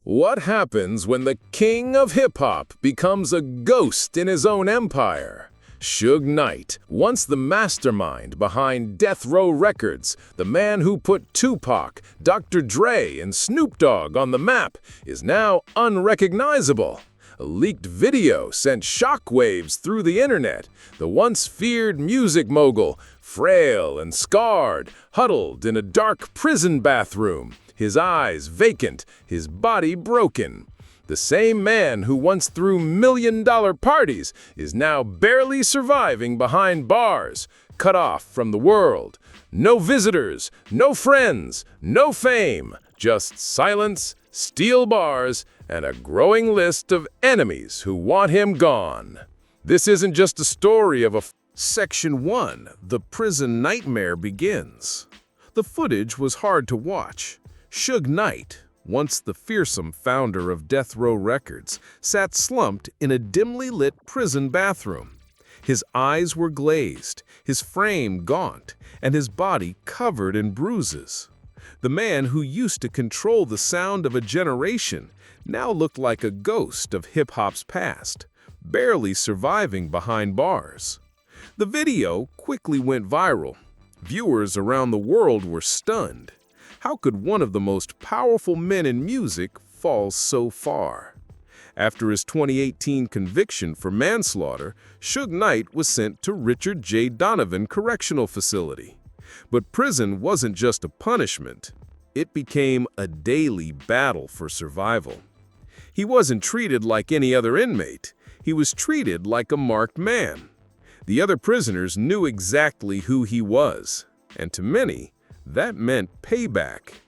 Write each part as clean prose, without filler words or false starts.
What happens when the king of hip-hop becomes a ghost in his own empire? Suge Knight, once the mastermind behind Death Row Records, the man who put Tupac, Dr. Dre, and Snoop Dogg on the map, is now unrecognizable. A leaked video sent shockwaves through the internet. The once feared music mogul, frail and scarred, huddled in a dark prison bathroom, his eyes vacant, his body broken. The same man who once threw million-dollar parties is now barely surviving behind bars, cut off from the world. No visitors, no friends, no fame, just silence, steel bars, and a growing list of enemies who want him gone. This isn't just a story of a Section 1. The prison nightmare begins. The footage was hard to watch. Suge Knight, once the fearsome founder of Death Row Records, sat slumped in a dimly lit prison bathroom. His eyes were glazed, his frame gaunt, and his body covered in bruises. The man who used to control the sound of a generation now looked like a ghost of hip-hop's past, barely surviving behind bars. The video quickly went viral. Viewers around the world were stunned. How could one of the most powerful men in music fall so far? After his 2018 conviction for manslaughter, Suge Knight was sent to Richard J. Donovan Correctional Facility. But prison wasn't just a punishment. It became a daily battle for survival. He wasn't treated like any other inmate. He was treated like a marked man. The other prisoners knew exactly who he was, and to many, that meant payback.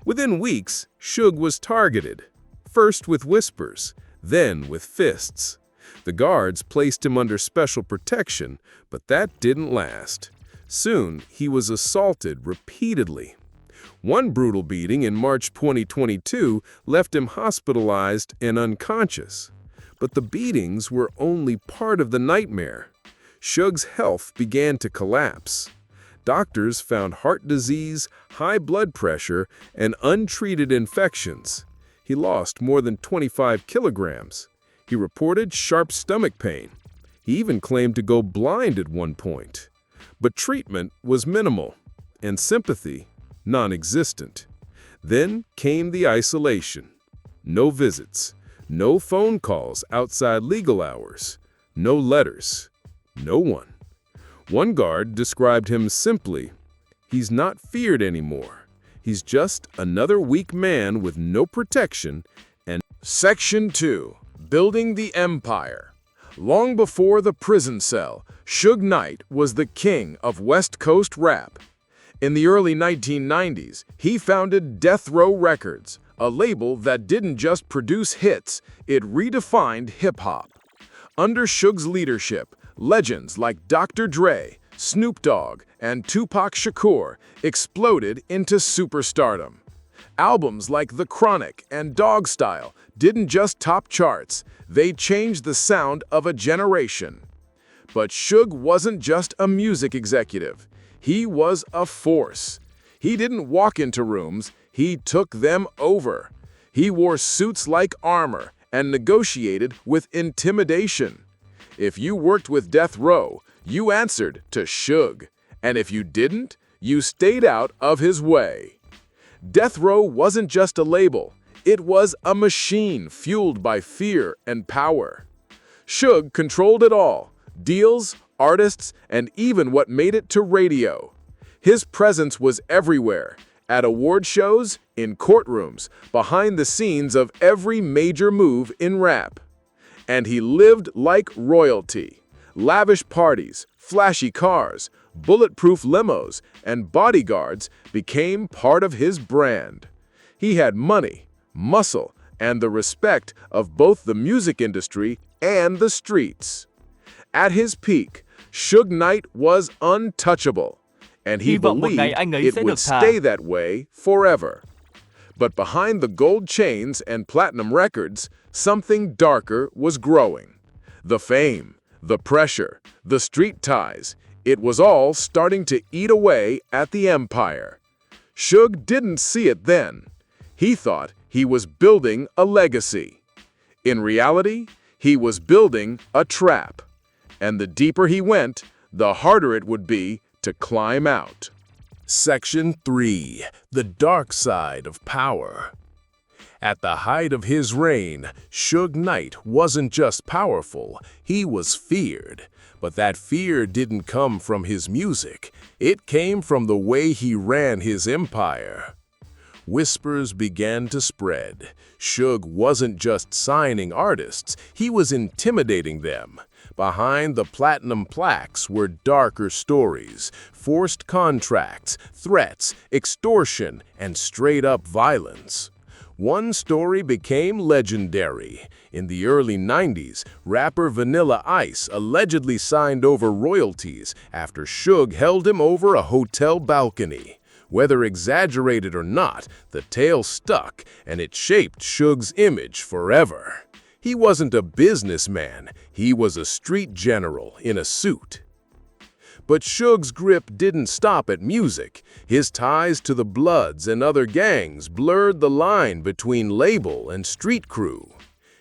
Within weeks, Suge was targeted, first with whispers, then with fists. The guards placed him under special protection, but that didn't last. Soon, he was assaulted repeatedly. One brutal beating in March 2022 left him hospitalized and unconscious. But the beatings were only part of the nightmare. Suge's health began to collapse. Doctors found heart disease, high blood pressure, and untreated infections. He lost more than 25 kilograms. He reported sharp stomach pain. He even claimed to go blind at one point. But treatment was minimal, and sympathy non-existent. Then came the isolation. No visits, no phone calls outside legal hours, no letters, no one. One guard described him simply, "He's not feared anymore. He's just another weak man with no protection and." Section 2. Building the Empire. Long before the prison cell, Suge Knight was the king of West Coast rap. In the early 1990s, he founded Death Row Records, a label that didn't just produce hits, it redefined hip-hop. Under Suge's leadership, legends like Dr. Dre, Snoop Dogg, and Tupac Shakur exploded into superstardom. Albums like The Chronic and Dog Style didn't just top charts, they changed the sound of a generation. But Suge wasn't just a music executive. He was a force. He didn't walk into rooms, he took them over. He wore suits like armor and negotiated with intimidation. If you worked with Death Row, you answered to Suge. And if you didn't, you stayed out of his way. Death Row wasn't just a label. It was a machine fueled by fear and power. Suge controlled it all, deals, artists, and even what made it to radio. His presence was everywhere, at award shows, in courtrooms, behind the scenes of every major move in rap. And he lived like royalty. Lavish parties, flashy cars, bulletproof limos, and bodyguards became part of his brand. He had money, muscle, and the respect of both the music industry and the streets. At his peak, Suge Knight was untouchable, and he Hy vọng một believed ngày anh ấy it sẽ would được thả. stay that way forever. But behind the gold chains and platinum records, something darker was growing. The fame, the pressure, the street ties, it was all starting to eat away at the empire. Suge didn't see it then. He thought he was building a legacy. In reality, he was building a trap. And the deeper he went, the harder it would be to climb out. Section 3. The Dark Side of Power. At the height of his reign, Suge Knight wasn't just powerful, he was feared. But that fear didn't come from his music. It came from the way he ran his empire. Whispers began to spread. Suge wasn't just signing artists, he was intimidating them. Behind the platinum plaques were darker stories, forced contracts, threats, extortion, and straight-up violence. One story became legendary. In the early 90s, rapper Vanilla Ice allegedly signed over royalties after Suge held him over a hotel balcony. Whether exaggerated or not, the tale stuck, and it shaped Suge's image forever. He wasn't a businessman, he was a street general in a suit. But Suge's grip didn't stop at music. His ties to the Bloods and other gangs blurred the line between label and street crew.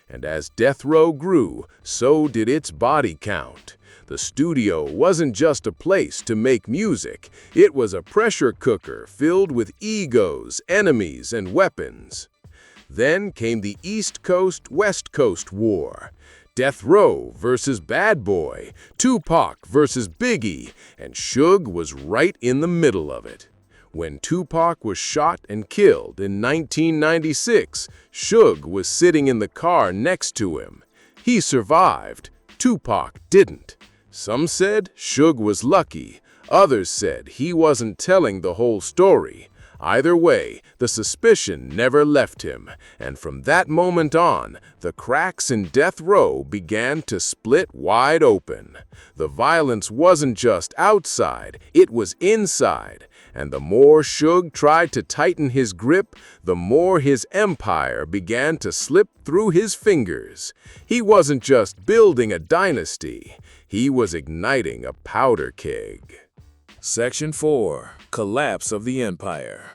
And as Death Row grew, so did its body count. The studio wasn't just a place to make music, it was a pressure cooker filled with egos, enemies, and weapons. Then came the East Coast-West Coast War. Death Row versus Bad Boy, Tupac versus Biggie, and Suge was right in the middle of it. When Tupac was shot and killed in 1996, Suge was sitting in the car next to him. He survived, Tupac didn't. Some said Suge was lucky, others said he wasn't telling the whole story. Either way, the suspicion never left him, and from that moment on, the cracks in Death Row began to split wide open. The violence wasn't just outside, it was inside, and the more Suge tried to tighten his grip, the more his empire began to slip through his fingers. He wasn't just building a dynasty, he was igniting a powder keg. Section 4. Collapse of the Empire.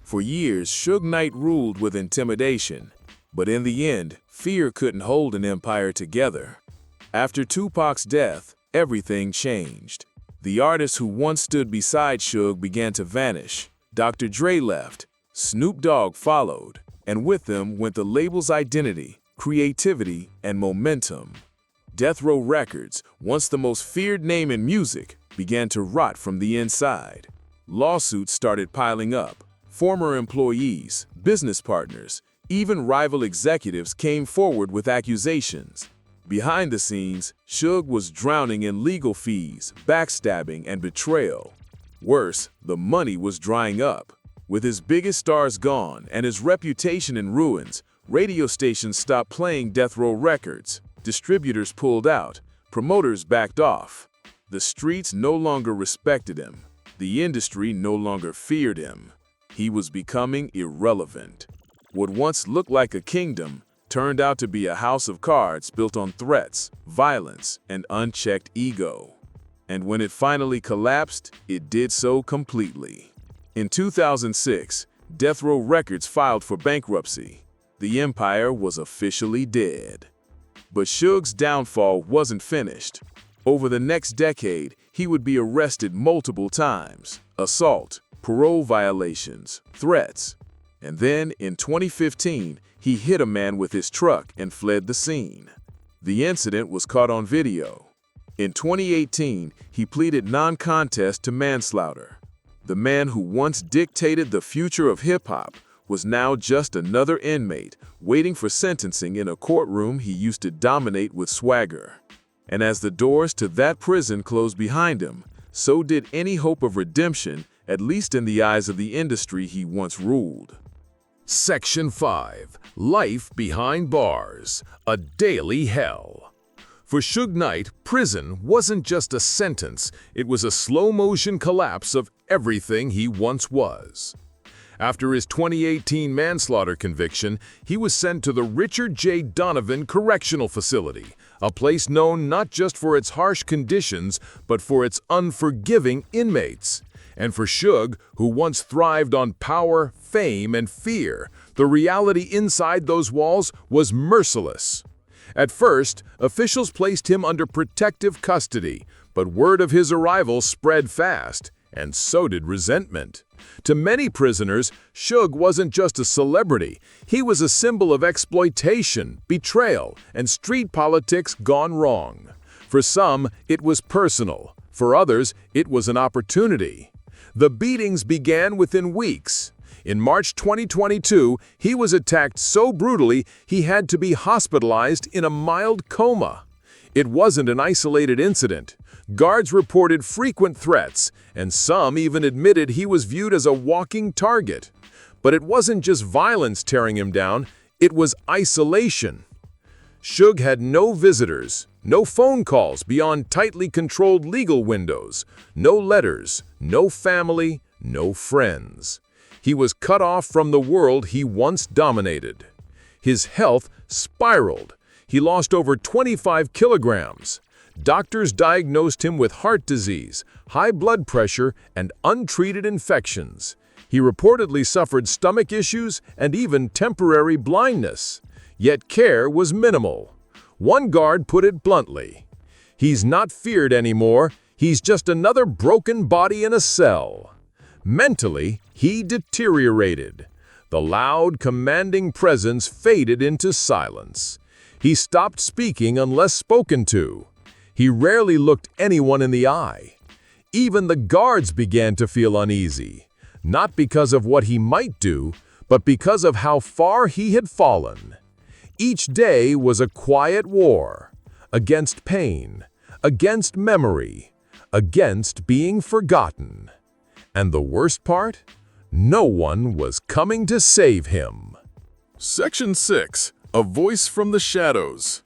For years, Suge Knight ruled with intimidation, but in the end, fear couldn't hold an empire together. After Tupac's death, everything changed. The artists who once stood beside Suge began to vanish. Dr. Dre left, Snoop Dogg followed, and with them went the label's identity, creativity, and momentum. Death Row Records, once the most feared name in music, began to rot from the inside. Lawsuits started piling up. Former employees, business partners, even rival executives came forward with accusations. Behind the scenes, Suge was drowning in legal fees, backstabbing, and betrayal. Worse, the money was drying up. With his biggest stars gone and his reputation in ruins, radio stations stopped playing Death Row Records. Distributors pulled out. Promoters backed off. The streets no longer respected him. The industry no longer feared him. He was becoming irrelevant. What once looked like a kingdom turned out to be a house of cards built on threats, violence, and unchecked ego. And when it finally collapsed, it did so completely. In 2006, Death Row Records filed for bankruptcy. The empire was officially dead. But Suge's downfall wasn't finished. Over the next decade, he would be arrested multiple times. Assault, parole violations, threats. And then, in 2015, he hit a man with his truck and fled the scene. The incident was caught on video. In 2018, he pleaded non-contest to manslaughter. The man who once dictated the future of hip-hop was now just another inmate waiting for sentencing in a courtroom he used to dominate with swagger. And as the doors to that prison closed behind him, so did any hope of redemption, at least in the eyes of the industry he once ruled. Section 5. Life Behind Bars, a Daily Hell. For Suge Knight, prison wasn't just a sentence, it was a slow-motion collapse of everything he once was. After his 2018 manslaughter conviction, he was sent to the Richard J. Donovan Correctional Facility, a place known not just for its harsh conditions, but for its unforgiving inmates. And for Suge, who once thrived on power, fame, and fear, the reality inside those walls was merciless. At first, officials placed him under protective custody, but word of his arrival spread fast, and so did resentment. To many prisoners, Suge wasn't just a celebrity, he was a symbol of exploitation, betrayal, and street politics gone wrong. For some, it was personal. For others, it was an opportunity. The beatings began within weeks. In March 2022, he was attacked so brutally he had to be hospitalized in a mild coma. It wasn't an isolated incident. Guards reported frequent threats, and some even admitted he was viewed as a walking target. But it wasn't just violence tearing him down, it was isolation. Suge had no visitors, no phone calls beyond tightly controlled legal windows, no letters, no family, no friends. He was cut off from the world he once dominated. His health spiraled. He lost over 25 kilograms. Doctors diagnosed him with heart disease, high blood pressure, and untreated infections. He reportedly suffered stomach issues and even temporary blindness. Yet care was minimal. One guard put it bluntly, "He's not feared anymore, he's just another broken body in a cell." Mentally, he deteriorated. The loud, commanding presence faded into silence. He stopped speaking unless spoken to. He rarely looked anyone in the eye. Even the guards began to feel uneasy, not because of what he might do, but because of how far he had fallen. Each day was a quiet war, against pain, against memory, against being forgotten. And the worst part? No one was coming to save him. Section 6. A Voice from the Shadows.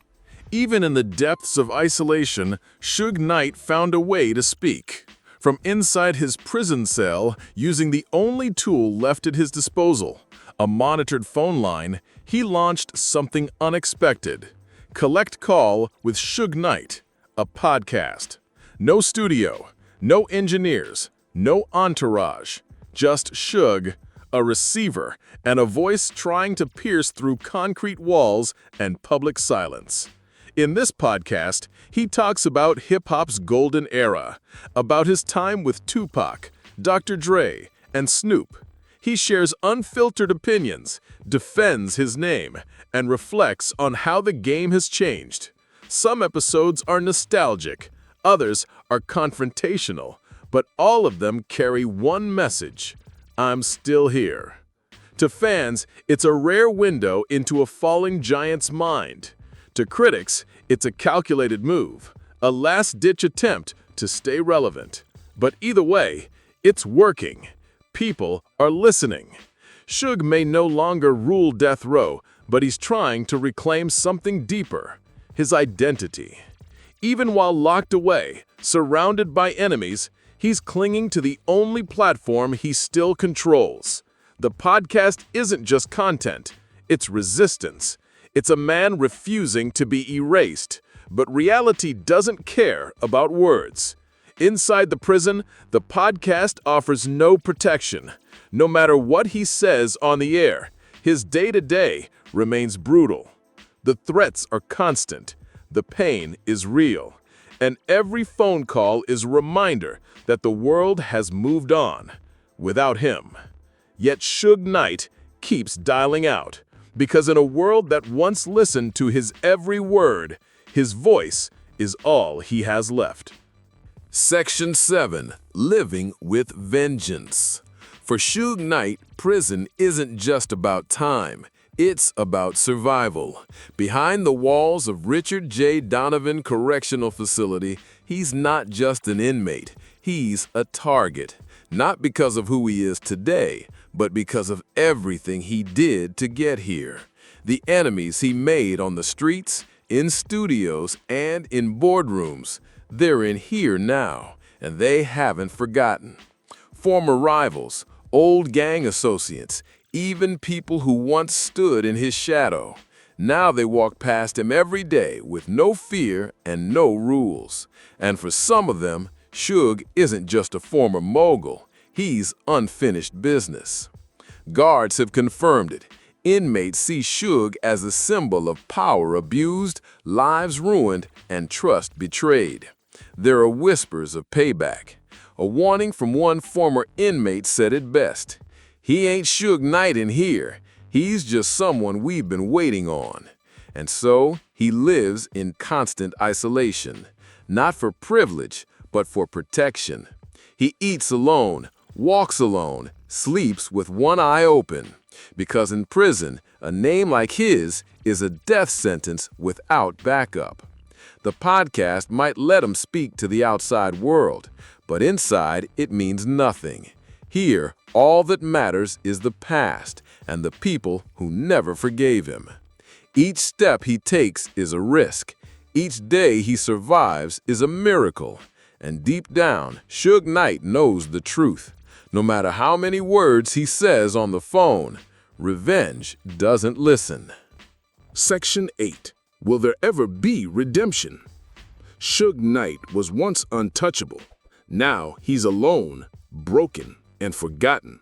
Even in the depths of isolation, Suge Knight found a way to speak. From inside his prison cell, using the only tool left at his disposal, a monitored phone line, he launched something unexpected. Collect Call with Suge Knight, a podcast. No studio, no engineers, no entourage, just Suge, a receiver, and a voice trying to pierce through concrete walls and public silence. In this podcast, he talks about hip-hop's golden era, about his time with Tupac, Dr. Dre, and Snoop. He shares unfiltered opinions, defends his name, and reflects on how the game has changed. Some episodes are nostalgic, others are confrontational, but all of them carry one message: I'm still here. To fans, it's a rare window into a falling giant's mind. To critics, it's a calculated move, a last-ditch attempt to stay relevant. But either way, it's working. People are listening. Suge may no longer rule death row, but he's trying to reclaim something deeper: his identity. Even while locked away, surrounded by enemies, he's clinging to the only platform he still controls. The podcast isn't just content, it's resistance. It's a man refusing to be erased, but reality doesn't care about words. Inside the prison, the podcast offers no protection. No matter what he says on the air, his day-to-day remains brutal. The threats are constant, the pain is real, and every phone call is a reminder that the world has moved on without him. Yet Suge Knight keeps dialing out, because in a world that once listened to his every word, his voice is all he has left. Section 7. Living with Vengeance. For Suge Knight, prison isn't just about time. It's about survival. Behind the walls of Richard J. Donovan Correctional Facility, he's not just an inmate. He's a target. Not because of who he is today, but because of everything he did to get here. The enemies he made on the streets, in studios, and in boardrooms, they're in here now, and they haven't forgotten. Former rivals, old gang associates, even people who once stood in his shadow. Now they walk past him every day with no fear and no rules. And for some of them, Suge isn't just a former mogul. He's unfinished business. Guards have confirmed it. Inmates see Suge as a symbol of power abused, lives ruined, and trust betrayed. There are whispers of payback. A warning from one former inmate said it best. "He ain't Suge Knight in here. He's just someone we've been waiting on." And so, he lives in constant isolation, not for privilege, but for protection. He eats alone, walks alone, sleeps with one eye open. Because in prison, a name like his is a death sentence without backup. The podcast might let him speak to the outside world, but inside it means nothing. Here, all that matters is the past and the people who never forgave him. Each step he takes is a risk. Each day he survives is a miracle. And deep down, Suge Knight knows the truth. No matter how many words he says on the phone, revenge doesn't listen. Section 8. Will there ever be redemption? Suge Knight was once untouchable. Now he's alone, broken, and forgotten.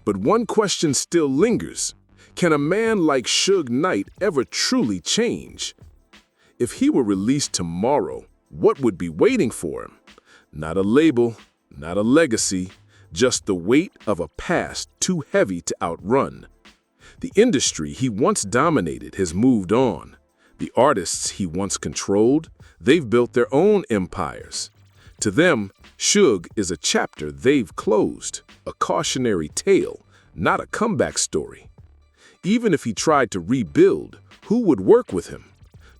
But one question still lingers. Can a man like Suge Knight ever truly change? If he were released tomorrow, what would be waiting for him? Not a label, not a legacy, just the weight of a past too heavy to outrun. The industry he once dominated has moved on. The artists he once controlled, they've built their own empires. To them, Suge is a chapter they've closed, a cautionary tale, not a comeback story. Even if he tried to rebuild, who would work with him?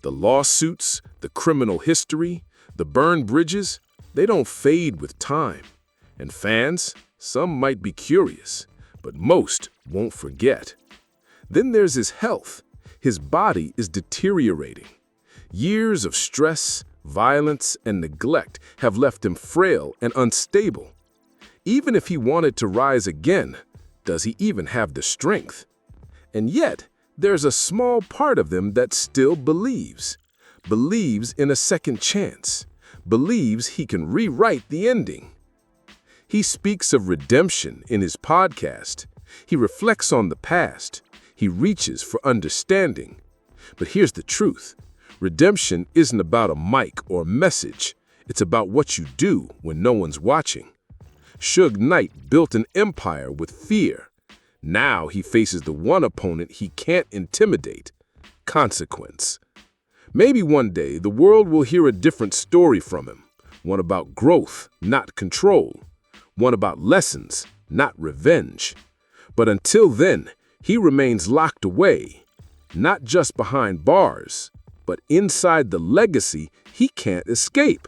The lawsuits, the criminal history, the burned bridges, they don't fade with time. And fans, some might be curious, but most won't forget. Then there's his health. His body is deteriorating. Years of stress, violence, and neglect have left him frail and unstable. Even if he wanted to rise again, does he even have the strength? And yet, there's a small part of him that still believes in a second chance, believes he can rewrite the ending. He speaks of redemption in his podcast. He reflects on the past. He reaches for understanding. But here's the truth. Redemption isn't about a mic or message. It's about what you do when no one's watching. Suge Knight built an empire with fear. Now he faces the one opponent he can't intimidate: consequence. Maybe one day the world will hear a different story from him. One about growth, not control. One about lessons, not revenge. But until then, he remains locked away, not just behind bars, but inside the legacy he can't escape.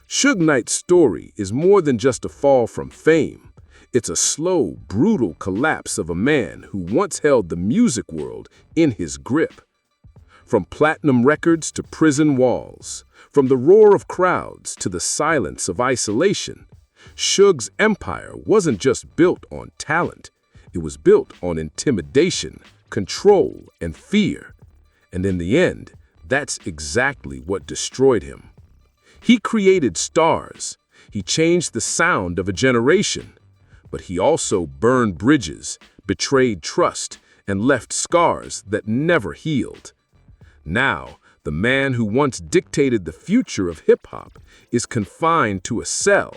Suge Knight's story is more than just a fall from fame. It's a slow, brutal collapse of a man who once held the music world in his grip. From platinum records to prison walls, from the roar of crowds to the silence of isolation, Suge's empire wasn't just built on talent. It was built on intimidation, control, and fear. And in the end, that's exactly what destroyed him. He created stars. He changed the sound of a generation. But he also burned bridges, betrayed trust, and left scars that never healed. Now, the man who once dictated the future of hip-hop is confined to a cell,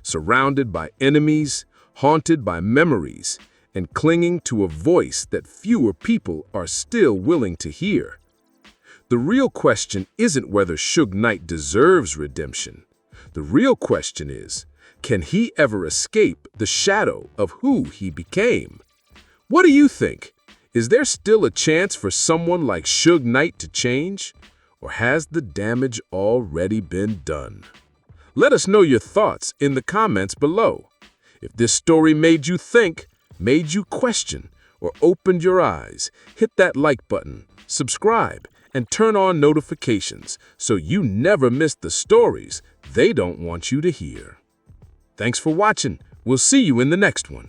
surrounded by enemies, haunted by memories, and clinging to a voice that fewer people are still willing to hear. The real question isn't whether Suge Knight deserves redemption. The real question is, can he ever escape the shadow of who he became? What do you think? Is there still a chance for someone like Suge Knight to change? Or has the damage already been done? Let us know your thoughts in the comments below. If this story made you think, made you question, or opened your eyes, hit that like button, subscribe, and turn on notifications so you never miss the stories they don't want you to hear. Thanks for watching. We'll see you in the next one.